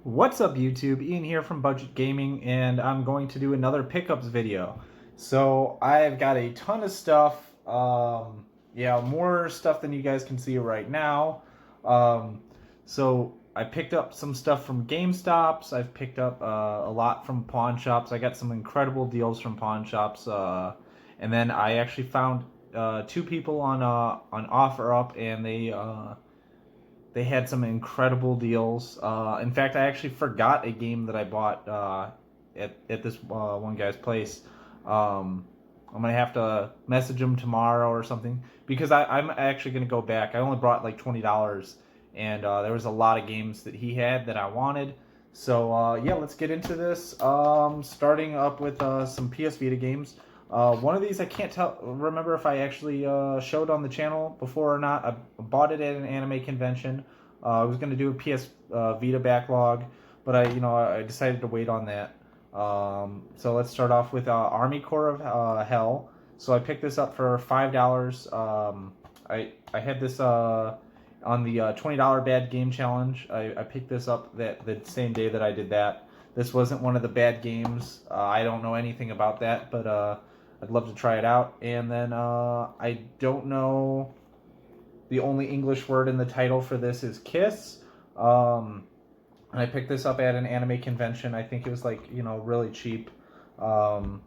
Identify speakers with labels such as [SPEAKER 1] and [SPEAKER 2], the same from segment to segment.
[SPEAKER 1] What's up YouTube? Ian here from Budget Gaming, and I'm going to do another pickups video. So I've got a ton of stuff, yeah, more stuff than you guys can see right now. So I picked up some stuff from GameStops. I've picked up a lot from pawn shops. I got some incredible deals from pawn shops, and then I actually found two people on OfferUp, and they had some incredible deals. In fact, I actually forgot a game that I bought at this one guy's place. I'm gonna have to message him tomorrow or something because I'm actually gonna go back. I only brought like $20, and there was a lot of games that he had that I wanted. So yeah, let's get into this. Starting up with some PS Vita games. One of these I can't remember if I actually showed on the channel before or not. I bought it at an anime convention. I was going to do a PS Vita backlog, but I decided to wait on that. So let's start off with Army Corps of Hell. So I picked this up for $5. I had this on the $20 bad game challenge. I picked this up the same day that I did that. This wasn't one of the bad games. I don't know anything about that, but I'd love to try it out. And then I don't know. The only English word in the title for this is kiss. And I picked this up at an anime convention. I think it was like really cheap. And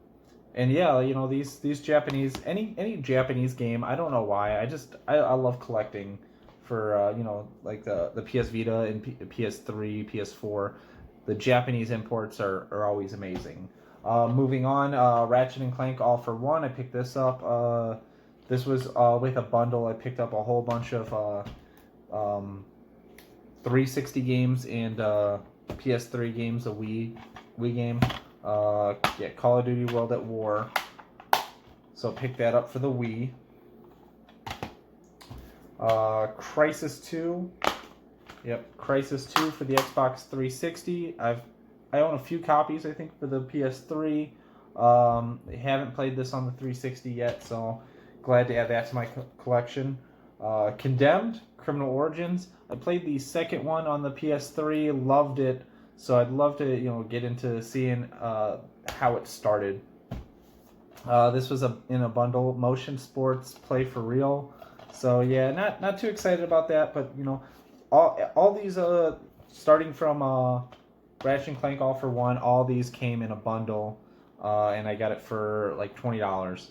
[SPEAKER 1] yeah, these Japanese any Japanese game. I don't know why. I love collecting for like the PS Vita and PS3, PS4. The Japanese imports are always amazing. Moving on, Ratchet and Clank All for One. I picked this up. This was with a bundle. I picked up a whole bunch of 360 games and PS3 games, a Wii game. Yeah, Call of Duty World at War. So pick that up for the Wii. Crysis 2. Yep, Crysis 2 for the Xbox 360. I own a few copies, I think, for the PS3. I haven't played this on the 360 yet, so glad to add that to my collection. Condemned, Criminal Origins. I played the second one on the PS3, loved it, so I'd love to get into seeing how it started. This was in a bundle, Motion Sports Play for Real. So yeah, not too excited about that, but all these starting from Ratchet and Clank All for One, all these came in a bundle, and I got it for like $20.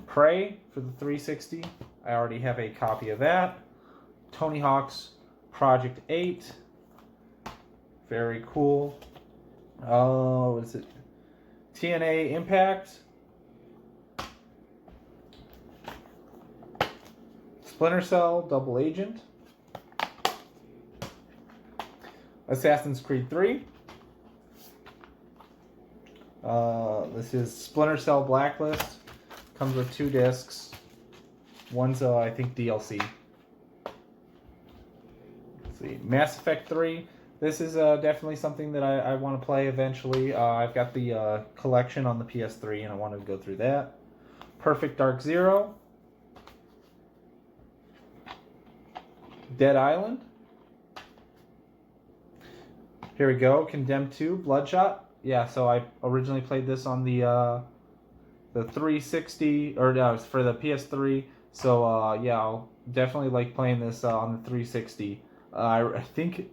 [SPEAKER 1] Prey for the 360, I already have a copy of that. Tony Hawk's Project 8, very cool. What is it? TNA Impact. Splinter Cell Double Agent. Assassin's Creed 3. This is Splinter Cell Blacklist. Comes with 2 discs. One's, I think, DLC. Let's see. Mass Effect 3. This is definitely something that I want to play eventually. I've got the collection on the PS3, and I want to go through that. Perfect Dark Zero. Dead Island. Here we go. Condemned 2. Bloodshot. Yeah, so I originally played this on the 360, or no, it's for the PS3. So yeah, I'll definitely like playing this on the 360. I think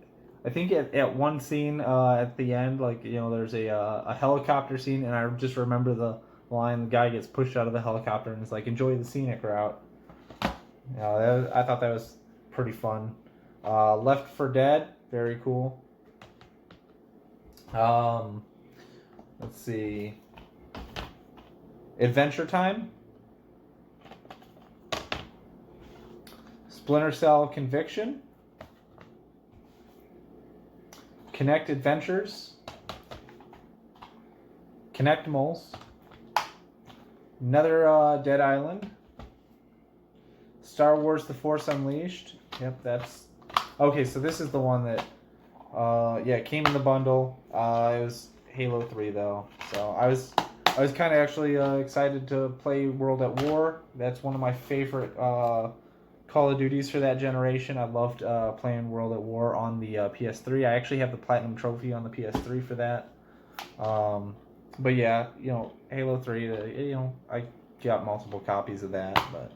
[SPEAKER 1] at one scene at the end, like there's a helicopter scene, and I just remember the line: the guy gets pushed out of the helicopter, and it's like, enjoy the scenic route. I thought that was pretty fun. Left 4 Dead, very cool. Let's see. Adventure Time. Splinter Cell Conviction. Connect Adventures. Connect Moles. Another Dead Island. Star Wars The Force Unleashed. Yep, that's... Okay, so this is the one that... yeah, it came in the bundle. It was Halo 3, though. So I was kind of actually excited to play World at War. That's one of my favorite Call of Duties for that generation. I loved playing World at War on the PS3. I actually have the Platinum Trophy on the PS3 for that. But yeah, Halo 3, I got multiple copies of that. But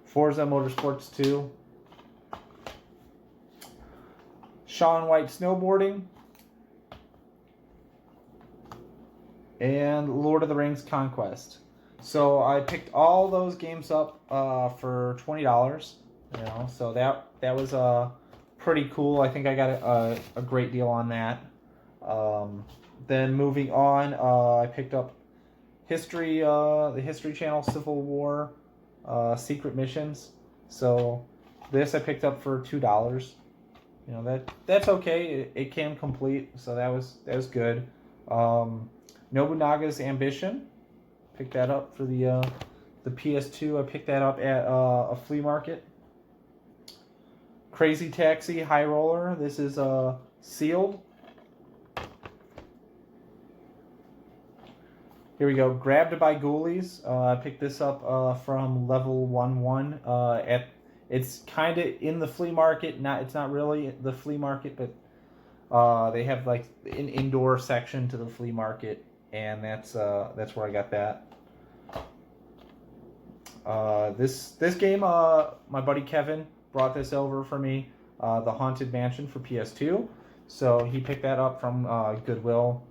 [SPEAKER 1] Forza Motorsports 2. Shaun White Snowboarding. And Lord of the Rings Conquest. So I picked all those games up for $20. So that was pretty cool. I think I got a great deal on that. Then moving on, I picked up the History Channel Civil War Secret Missions. So this I picked up for $2. That's okay. It came complete, so that was good. Nobunaga's Ambition, picked that up for the PS2. I picked that up at a flea market. Crazy Taxi High Roller. This is sealed. Here we go. Grabbed by Ghoulies. I picked this up from Level 1-1 It's kind of in the flea market. It's not really the flea market, but they have like an indoor section to the flea market, and that's where I got that. This game, my buddy Kevin brought this over for me, the Haunted Mansion for PS2. So he picked that up from Goodwill,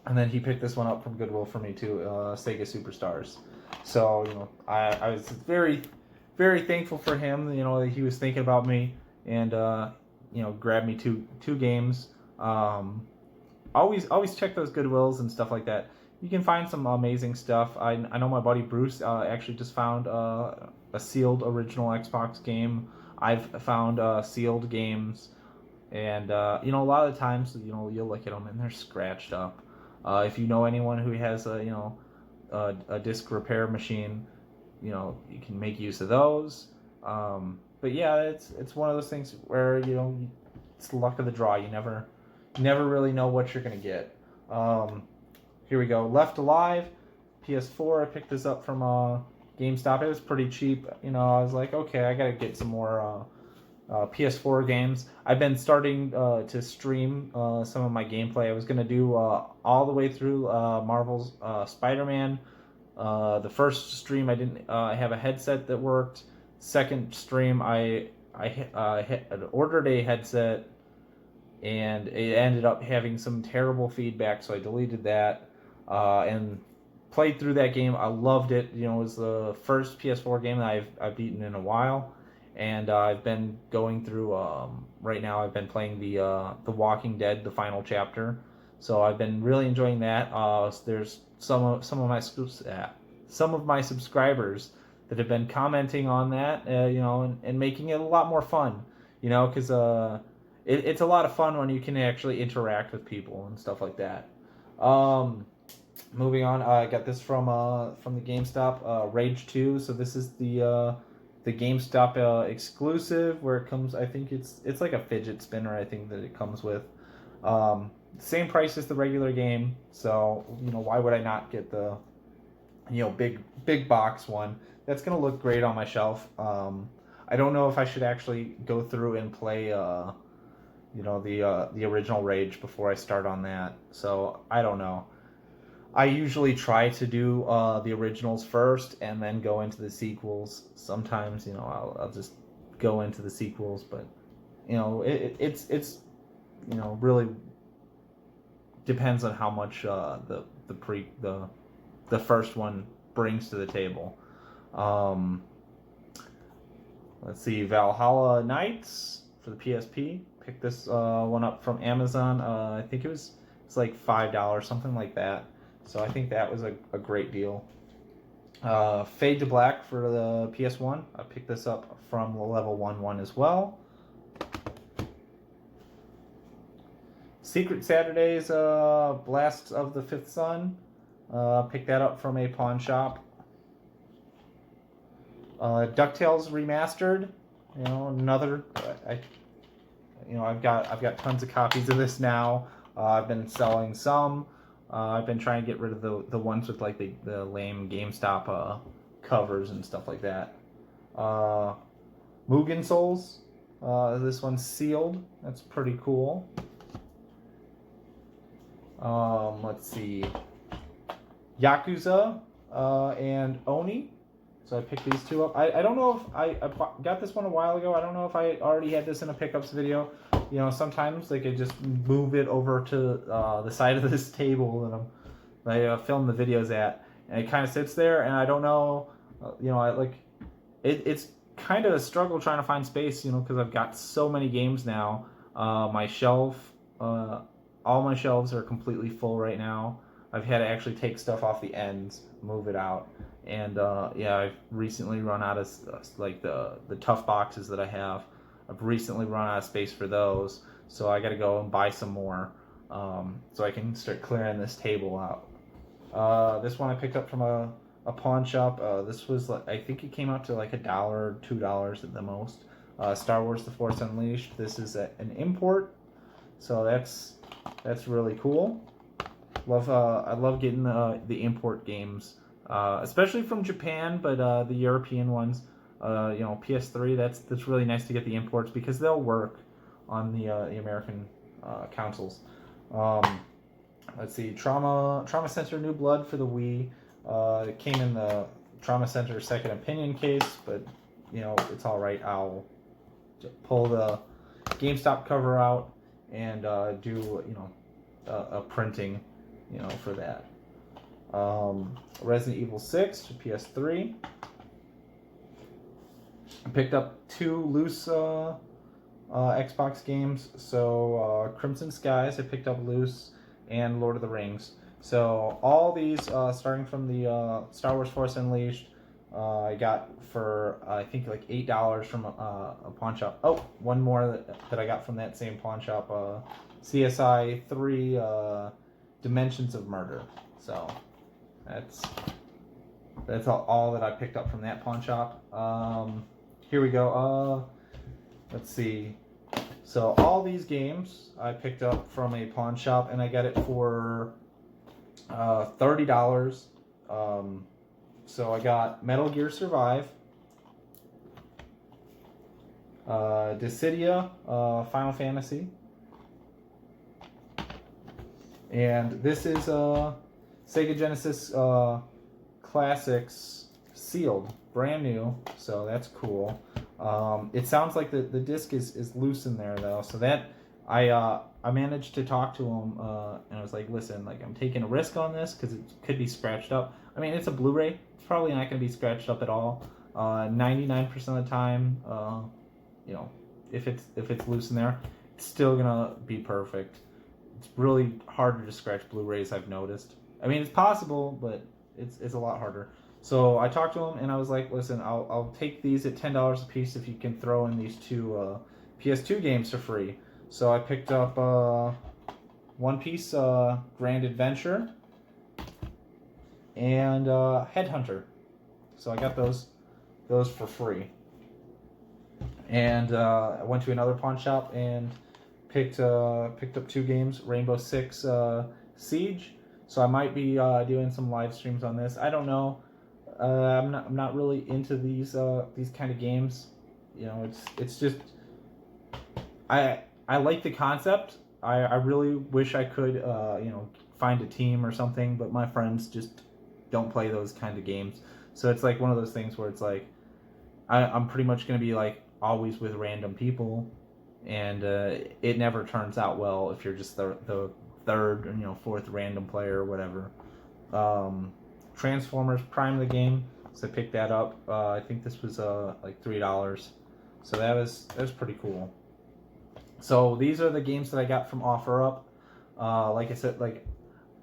[SPEAKER 1] and then he picked this one up from Goodwill for me too, Sega Superstars. So I was very, very thankful for him. That he was thinking about me and grabbed me two games. Always check those Goodwills and stuff like that. You can find some amazing stuff. I know my buddy Bruce actually just found a sealed original Xbox game. I've found sealed games, and a lot of the times you'll look at them and they're scratched up. If you know anyone who has a disc repair machine, you can make use of those. But yeah, it's one of those things where it's the luck of the draw. You never really know what you're gonna get. Here we go. Left Alive, PS4. I picked this up from GameStop. It was pretty cheap. I was like, okay, I gotta get some more PS4 games. I've been starting to stream some of my gameplay. I was gonna do all the way through Marvel's Spider-Man. The first stream I didn't have a headset that worked. Second stream I ordered a headset, and it ended up having some terrible feedback, so I deleted that and played through that game. I loved it. It was the first PS4 game that I've beaten in a while, and I've been going through. Right now, I've been playing the Walking Dead, the final chapter. So I've been really enjoying that. There's some of my subscribers that have been commenting on that, and making it a lot more fun. Because it's a lot of fun when you can actually interact with people and stuff like that. Moving on, I got this from the GameStop, Rage 2. So this is the GameStop exclusive, where it comes. I think it's like a fidget spinner. I think that it comes with. Same price as the regular game. So why would I not get the big box one? That's gonna look great on my shelf. I don't know if I should actually go through and play the original Rage before I start on that. So I don't know. I usually try to do the originals first and then go into the sequels. Sometimes I'll just go into the sequels, but it's really depends on how much the first one brings to the table. Let's see, Valhalla Knights for the PSP. Picked this one up from Amazon. I think it's like $5, something like that. So I think that was a great deal. Fade to Black for the PS1. I picked this up from the Level 1-1 as well. Secret Saturdays, Blast of the Fifth Sun. Picked that up from a pawn shop. DuckTales Remastered. I've got tons of copies of this now. I've been selling some. I've been trying to get rid of the ones with like the lame GameStop covers and stuff like that. Mugen Souls. This one's sealed. That's pretty cool. Let's see. Yakuza and Oni. So I picked these two up. I don't know if I got this one a while ago. I don't know if I already had this in a pickups video. You know, sometimes like I just move it over to the side of this table that I film the videos at, and it kind of sits there, and I don't know. You know, it's kind of a struggle trying to find space. You know, because I've got so many games now. My shelf, all my shelves are completely full right now. I've had to actually take stuff off the ends, move it out. And yeah, I've recently run out of like the tough boxes that I have. I've recently run out of space for those, so I got to go and buy some more so I can start clearing this table out. This one I picked up from a pawn shop. This was like, I think it came out to like $1 or $2 at the most. Star Wars: The Force Unleashed. This is an import, so that's really cool. I love getting the import games. Especially from Japan, but the European ones, you know, PS3. That's really nice to get the imports because they'll work on the American consoles. Let's see, Trauma Center New Blood for the Wii. It came in the Trauma Center Second Opinion case, but you know it's all right. I'll pull the GameStop cover out and do a printing, for that. Resident Evil 6 to PS3. I picked up 2 loose Xbox games. So Crimson Skies I picked up loose, and Lord of the Rings. So all these, starting from the Star Wars Force Unleashed, I got for I think like $8 from a pawn shop. Oh, one more that I got from that same pawn shop. CSI 3 Dimensions of Murder. So that's all that I picked up from that pawn shop. Here we go. Let's see. So all these games I picked up from a pawn shop, and I got it for $30. So I got Metal Gear Survive, Dissidia, Final Fantasy, and this is Sega Genesis Classics sealed, brand new, so that's cool. It sounds like the disc is loose in there though, so that I managed to talk to him, and I was like, listen, like I'm taking a risk on this because it could be scratched up. I mean, it's a Blu-ray, it's probably not going to be scratched up at all. 99% of the time, if it's loose in there, it's still gonna be perfect. It's really harder to scratch Blu-rays, I've noticed. I mean, it's possible, but it's a lot harder. So I talked to him, and I was like, listen, I'll take these at $10 a piece if you can throw in these 2 PS2 games for free. So I picked up One Piece Grand Adventure and Headhunter. So I got those for free. And I went to another pawn shop and picked up 2 games, Rainbow Six Siege. So I might be doing some live streams on this. I don't know. I'm not really into these kind of games. It's just I like the concept. I really wish I could find a team or something, but my friends just don't play those kind of games. So it's like one of those things where it's like I'm pretty much going to be like always with random people, and it never turns out well if you're just the third or fourth random player or whatever. Transformers Prime the game, so I picked that up. I think this was like $3, so that was pretty cool. So these are the games that I got from OfferUp. Like I said, like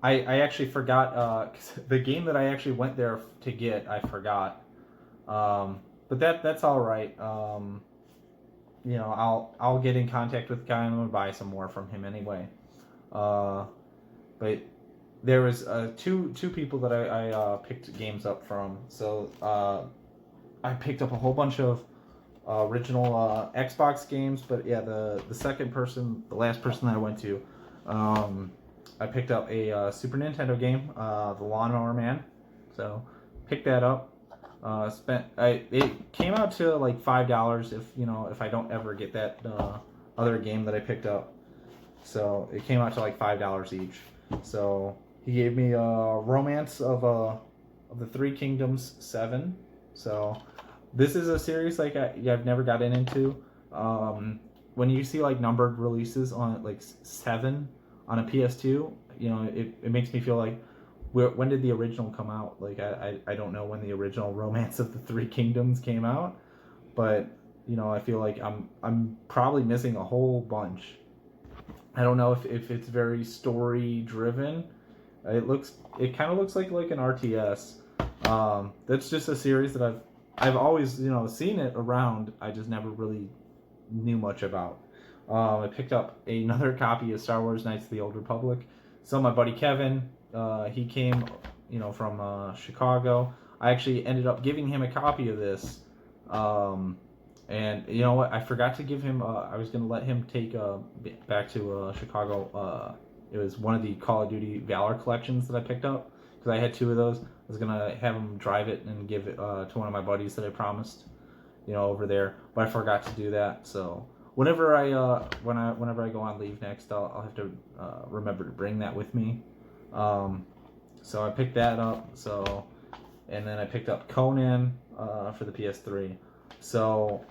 [SPEAKER 1] I actually forgot the game that I actually went there to get. I forgot, but that's all right. I'll get in contact with the guy and I'm gonna buy some more from him anyway. But there was two people that I picked games up from. So I picked up a whole bunch of original Xbox games, but yeah, the last person that I went to, I picked up a Super Nintendo game, The Lawnmower Man. So picked that up. It came out to like $5 if I don't ever get that other game that I picked up. So it came out to like $5 each. So he gave me Romance of the Three Kingdoms 7. So this is a series like I've never gotten into. When you see like numbered releases on like 7 on a PS2, it makes me feel like when did the original come out? Like I don't know when the original Romance of the Three Kingdoms came out, but I feel like I'm probably missing a whole bunch. I don't know if it's very story driven. It kind of looks like an RTS. That's just a series that I've always seen it around. I just never really knew much about. I picked up another copy of Star Wars Knights of the Old Republic. So my buddy Kevin, he came from Chicago. I actually ended up giving him a copy of this. And you know what? I forgot to give him. I was gonna let him take back to Chicago. It was one of the Call of Duty Valor collections that I picked up because I had 2 of those. I was gonna have him drive it and give it to one of my buddies that I promised, over there. But I forgot to do that. So whenever whenever I go on leave next, I'll have to remember to bring that with me. So I picked that up. And then I picked up Conan for the PS3. So,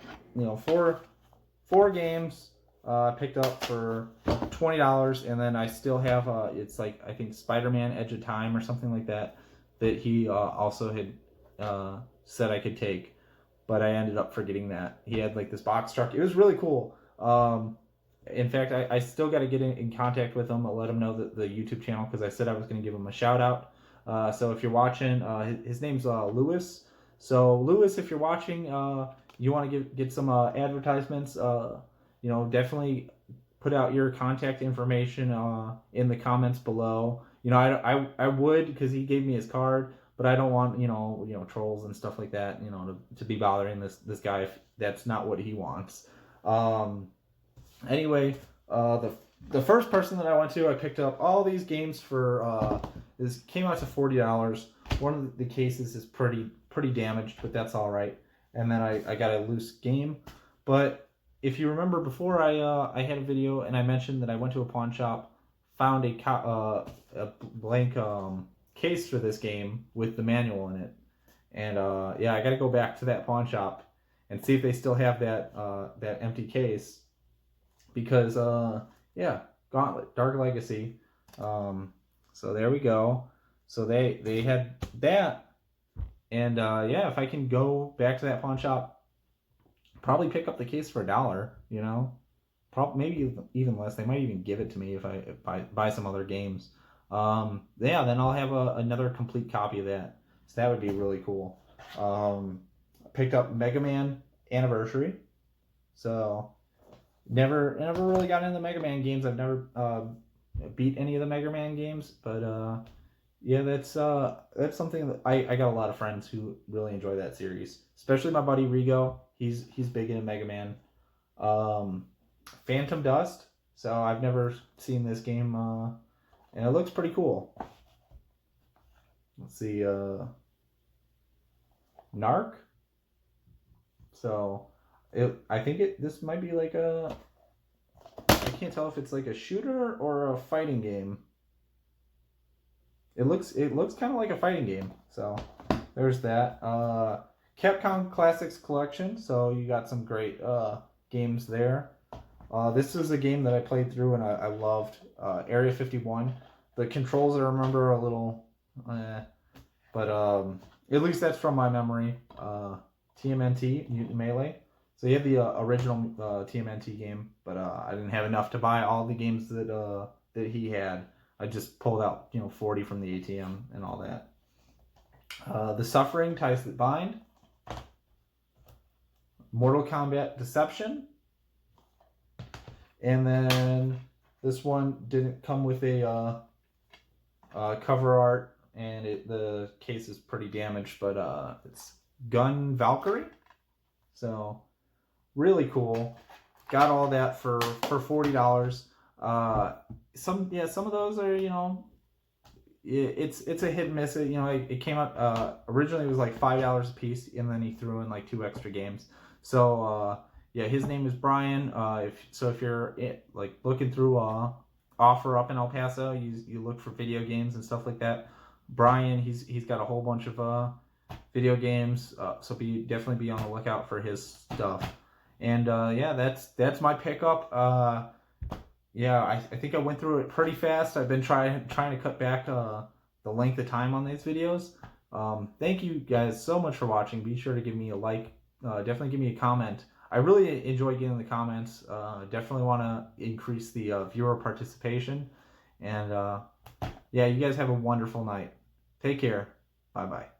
[SPEAKER 1] four games I picked up for $20, and then I still have it's like I think Spider-Man: Edge of Time or something like that he also had said I could take, but I ended up forgetting that. He had like this box truck. It was really cool. In fact, I still got to get in contact with him. I'll let him know the YouTube channel because I said I was going to give him a shout out. So if you're watching, his name's Lewis. So Lewis, if you're watching, you want to get some advertisements, definitely put out your contact information in the comments below. I would because he gave me his card, but I don't want trolls and stuff like that to be bothering this guy if that's not what he wants. Anyway, the first person that I went to, I picked up all these games for this came out to $40. One of the cases is pretty damaged, but that's all right. And then I got a loose game. But if you remember before, I had a video and I mentioned that I went to a pawn shop, found a blank case for this game with the manual in it, and I got to go back to that pawn shop and see if they still have that empty case because Gauntlet Dark Legacy. So there we go. So they had that. And if I can go back to that pawn shop, probably pick up the case for $1, probably maybe even less. They might even give it to me if I buy some other games. Then I'll have another complete copy of that. So that would be really cool. I picked up Mega Man Anniversary. So never really got into the Mega Man games. I've never beat any of the Mega Man games, but that's something that I got a lot of friends who really enjoy that series, especially my buddy Rigo. He's big into Mega Man. Phantom Dust. So I've never seen this game, and it looks pretty cool. Let's see, Narc. So I think this might be like I can't tell if it's like a shooter or a fighting game. It looks kind of like a fighting game. So there's that. Capcom Classics Collection. So you got some great games there. This is a game that I played through and I loved. Area 51. The controls I remember are a little, but at least that's from my memory. TMNT Mutant Melee. So you have the original TMNT game, but I didn't have enough to buy all the games that he had. I just pulled out 40 from the ATM and all that. The Suffering Ties That Bind. Mortal Kombat Deception. And then this one didn't come with a cover art, and the case is pretty damaged, but it's Gun Valkyrie. So really cool. Got all that for $40. Some of those are it's a hit and miss. You know, it came out originally it was like $5 a piece, and then he threw in like 2 extra games. So yeah, his name is Brian. If you're like looking through offer up in El Paso, you look for video games and stuff like that. Brian, he's got a whole bunch of video games. So definitely be on the lookout for his stuff. And yeah, that's my pickup. Yeah, I think I went through it pretty fast. I've been trying to cut back the length of time on these videos. Thank you guys so much for watching. Be sure to give me a like. Definitely give me a comment. I really enjoy getting the comments. Definitely want to increase the viewer participation. And yeah, you guys have a wonderful night. Take care. Bye-bye.